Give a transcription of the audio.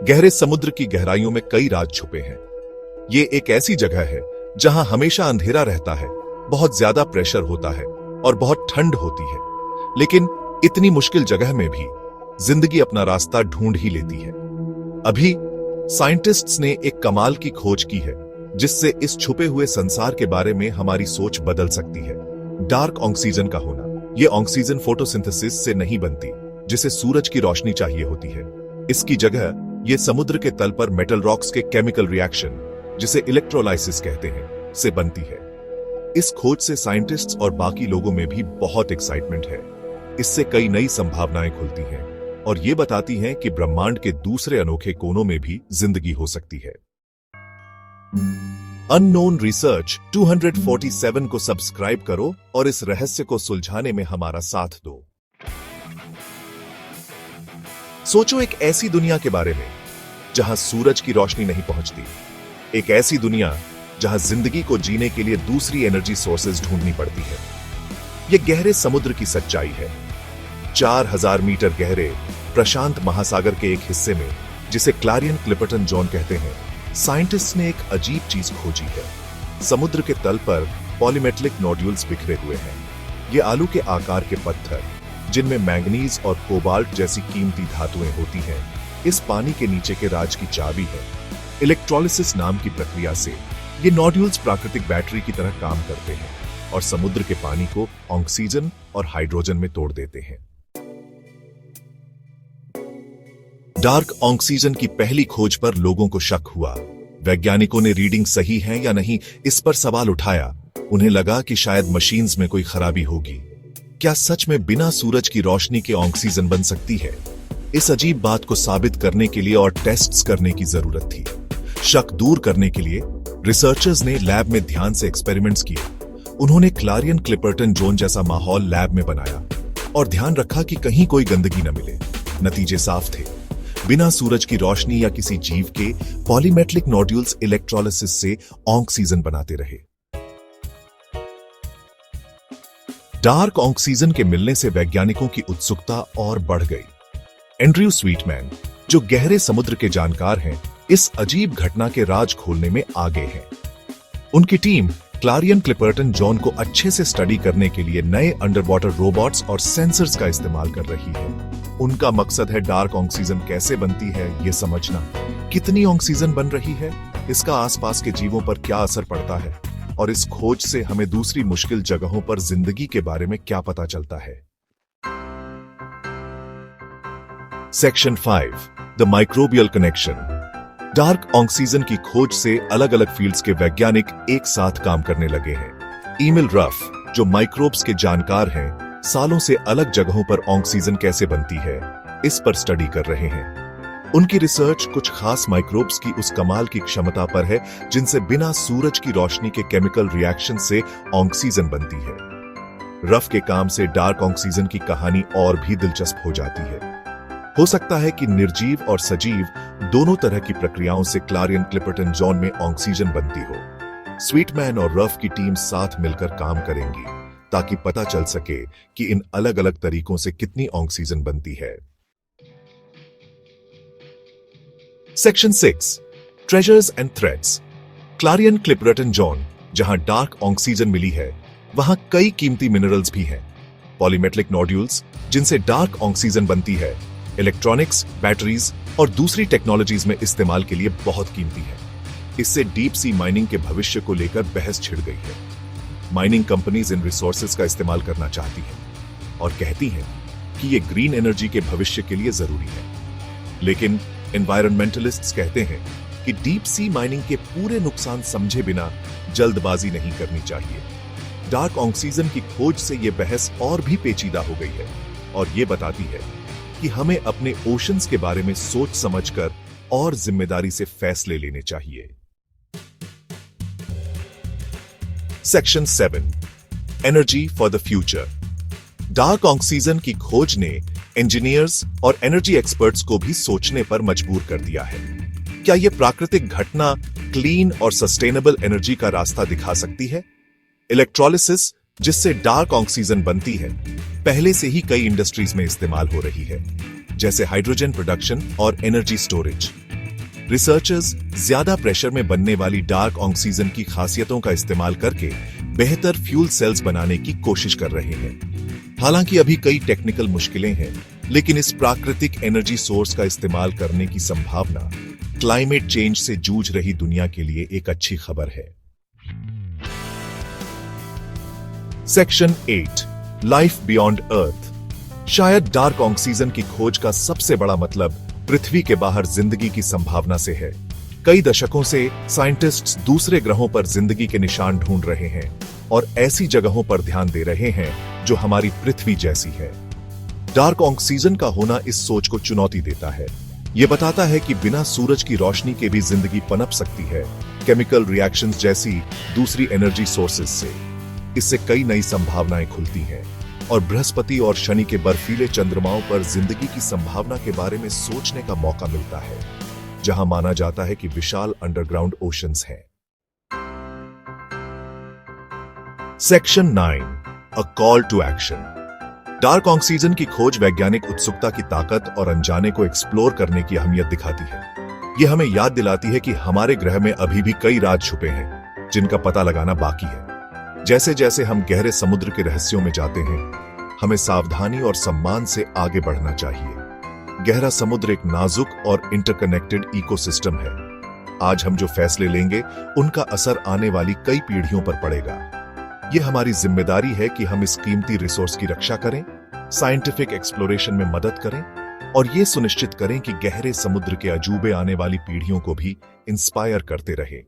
गहरे समुद्र की गहराइयों में कई राज छुपे हैं। ये एक ऐसी जगह है जहां हमेशा अंधेरा रहता है, बहुत ज्यादा प्रेशर होता है और बहुत ठंड होती है। लेकिन इतनी मुश्किल जगह में भी जिंदगी अपना रास्ता ढूंढ ही लेती है। अभी साइंटिस्ट्स ने एक कमाल की खोज की है जिससे इस छुपे हुए संसार के बारे में हमारी सोच बदल सकती है। डार्क ऑक्सीजन का होना। यह ऑक्सीजन फोटोसिंथेसिस से नहीं बनती, जिसे सूरज की रोशनी चाहिए होती है। इसकी जगह यह समुद्र के तल पर मेटल रॉक्स के केमिकल रिएक्शन, जिसे इलेक्ट्रोलाइसिस कहते हैं, से बनती है। इस खोज से साइंटिस्ट्स और बाकी लोगों में भी बहुत एक्साइटमेंट है। इससे कई नई संभावनाएं खुलती हैं और ये बताती हैं कि ब्रह्मांड के दूसरे अनोखे कोनों में भी जिंदगी हो सकती है। अननोन रिसर्च 247 को सब्सक्राइब करो और इस रहस्य को सुलझाने में हमारा साथ दो। सोचो एक ऐसी दुनिया के बारे में जहां सूरज की रोशनी नहीं पहुंचती, एक ऐसी दुनिया जहां जिंदगी को जीने के लिए दूसरी एनर्जी सोर्सेज ढूंढनी पड़ती है। यह गहरे समुद्र की सच्चाई है। 4000 मीटर गहरे प्रशांत महासागर के एक हिस्से में, जिसे क्लारियन क्लिपर्टन जोन कहते हैं, साइंटिस्ट ने एक अजीब चीज खोजी है। समुद्र के तल पर पॉलीमेटलिक नोड्यूल्स बिखरे हुए हैं। ये आलू के आकार के पत्थर, जिनमें मैंगनीज और कोबाल्ट जैसी कीमती धातुएं होती हैं, इस पानी के नीचे के राज की चाबी है। इलेक्ट्रोलिसिस नाम की प्रक्रिया से ये नोड्यूल्स प्राकृतिक बैटरी की तरह काम करते हैं और समुद्र के पानी को ऑक्सीजन और हाइड्रोजन में तोड़ देते हैं। डार्क ऑक्सीजन की पहली खोज पर लोगों को शक हुआ। वैज्ञानिकों ने रीडिंग सही है या नहीं, इस पर सवाल उठाया। उन्हें लगा कि शायद मशीन्स में कोई खराबी होगी। क्या सच में बिना सूरज की रोशनी के ऑक्सीजन बन सकती है? इस अजीब बात को साबित करने के लिए और टेस्ट्स करने की जरूरत थी। शक दूर करने के लिए रिसर्चर्स ने लैब में ध्यान से एक्सपेरिमेंट्स किए। उन्होंने क्लारियन क्लिपर्टन जोन जैसा माहौल लैब में बनाया और ध्यान रखा कि कहीं कोई गंदगी न मिले। नतीजे साफ थे। बिना सूरज की रोशनी या किसी जीव के, पॉलीमेटलिक नोड्यूल्स इलेक्ट्रोलिसिस से ऑक्सीजन बनाते रहे। डार्क ऑक्सीजन के मिलने से वैज्ञानिकों की उत्सुकता और बढ़ गई। एंड्रयू स्वीटमैन, जो गहरे समुद्र के जानकार हैं, इस अजीब घटना के राज खोलने में आगे हैं। उनकी टीम क्लारियन क्लिपर्टन जोन को अच्छे से स्टडी करने के लिए नए अंडरवाटर रोबोट्स और सेंसर्स का इस्तेमाल कर रही है। उनका मकसद है डार्क ऑक्सीजन कैसे बनती है ये समझना। कितनी ऑक्सीजन बन रही है, इसका आसपास के जीवों पर क्या असर पड़ता है, और इस खोज से हमें दूसरी मुश्किल जगहों पर जिंदगी के बारे में क्या पता चलता है। Section 5, the microbial connection. Dark oxygen की खोज से अलग अलग फील्ड्स के वैज्ञानिक एक साथ काम करने लगे हैं। ईमिल रफ, जो माइक्रोब्स के जानकार हैं, सालों से अलग जगहों पर ऑक्सीजन कैसे बनती है, इस पर स्टडी कर रहे हैं। उनकी रिसर्च कुछ खास माइक्रोब्स की उस कमाल की क्षमता पर है जिनसे बिना सूरज की रोशनी के केमिकल रिएक्शन से ऑक्सीजन बनती है। रफ के काम से डार्क ऑक्सीजन की कहानी और भी दिलचस्प हो जाती है। हो सकता है कि निर्जीव और सजीव दोनों तरह की प्रक्रियाओं से क्लारियन क्लिपर्टन जोन में ऑक्सीजन बनती हो। स्वीटमैन और रफ की टीम साथ मिलकर काम करेंगी ताकि पता चल सके कि इन अलग अलग तरीकों से कितनी ऑक्सीजन बनती है। Section 6, treasures and threads. Clarion Clipperton zone, जहां डार्क ऑक्सीजन मिली है, वहां कई कीमती मिनरल्स भी हैं। पॉलीमेटलिक नोड्यूल्स, जिनसे डार्क ऑक्सीजन बनती है, इलेक्ट्रॉनिक्स, बैटरीज और दूसरी टेक्नोलॉजीज में इस्तेमाल के लिए बहुत कीमती है। इससे डीप सी माइनिंग के भविष्य को लेकर बहस छिड़ गई है। माइनिंग कंपनीज इन रिसोर्सेज का इस्तेमाल करना चाहती हैं और कहती हैं कि ये ग्रीन एनर्जी के भविष्य के लिए जरूरी है। लेकिन एनवायरमेंटलिस्ट्स कहते हैं कि डीप सी माइनिंग के पूरे नुकसान समझे बिना जल्दबाजी नहीं करनी चाहिए। डार्क ऑक्सीजन की खोज से यह बहस और भी पेचीदा हो गई है और यह बताती है कि हमें अपने ओशंस के बारे में सोच समझकर और जिम्मेदारी से फैसले लेने चाहिए। Section 7, energy for the future. Dark oxygen की खोज ने इंजीनियर्स और एनर्जी एक्सपर्ट्स को भी सोचने पर मजबूर कर दिया है। क्या यह प्राकृतिक घटना क्लीन और सस्टेनेबल एनर्जी का रास्ता दिखा सकती है? इलेक्ट्रोलिसिस, जिससे डार्क ऑक्सीजन बनती है, पहले से ही कई इंडस्ट्रीज में इस्तेमाल हो रही है, जैसे हाइड्रोजन प्रोडक्शन और एनर्जी स्टोरेज। रिसर्चर्स ज्यादा प्रेशर में बनने वाली डार्क ऑक्सीजन की खासियतों का इस्तेमाल करके बेहतर फ्यूल सेल्स बनाने की कोशिश कर रहे हैं। हालांकि अभी कई टेक्निकल मुश्किलें हैं, लेकिन इस प्राकृतिक एनर्जी सोर्स का इस्तेमाल करने की संभावना क्लाइमेट चेंज से जूझ रही दुनिया के लिए एक अच्छी खबर है। सेक्शन 8 लाइफ बियॉन्ड अर्थ। शायद डार्क ऑक्सीजन की खोज का सबसे बड़ा मतलब पृथ्वी के बाहर जिंदगी की संभावना से है। कई दशकों से साइंटिस्ट्स दूसरे ग्रहों पर जिंदगी के निशान ढूंढ रहे हैं और ऐसी जगहों पर ध्यान दे रहे हैं जो हमारी पृथ्वी जैसी है। डार्क ऑक्सीजन का होना इस सोच को चुनौती देता है। यह बताता है कि बिना सूरज की रोशनी के भी जिंदगी पनप सकती है, केमिकल रिएक्शंस जैसी दूसरी एनर्जी सोर्सेज से। इससे कई नई संभावनाएं खुलती हैं और बृहस्पति और शनि के बर्फीले चंद्रमाओं पर जिंदगी की संभावना के बारे में सोचने का मौका मिलता है, जहां माना जाता है कि विशाल अंडरग्राउंड ओशंस हैं। Section 9 a call to action. Dark oxygen की खोज वैज्ञानिक उत्सुकता की ताकत और अनजाने को एक्सप्लोर करने की अहमियत दिखाती है। यह हमें याद दिलाती है कि हमारे ग्रह में अभी भी कई राज छुपे हैं जिनका पता लगाना बाकी है। जैसे जैसे हम गहरे समुद्र के रहस्यों में जाते हैं, हमें सावधानी और सम्मान से आगे बढ़ना चाहिए। गहरा समुद्र एक नाजुक और इंटरकनेक्टेड इकोसिस्टम है। आज हम जो फैसले लेंगे, उनका असर आने वाली कई पीढ़ियों पर पड़ेगा। यह हमारी जिम्मेदारी है कि हम इस कीमती रिसोर्स की रक्षा करें, साइंटिफिक एक्सप्लोरेशन में मदद करें और यह सुनिश्चित करें कि गहरे समुद्र के अजूबे आने वाली पीढ़ियों को भी इंस्पायर करते रहें।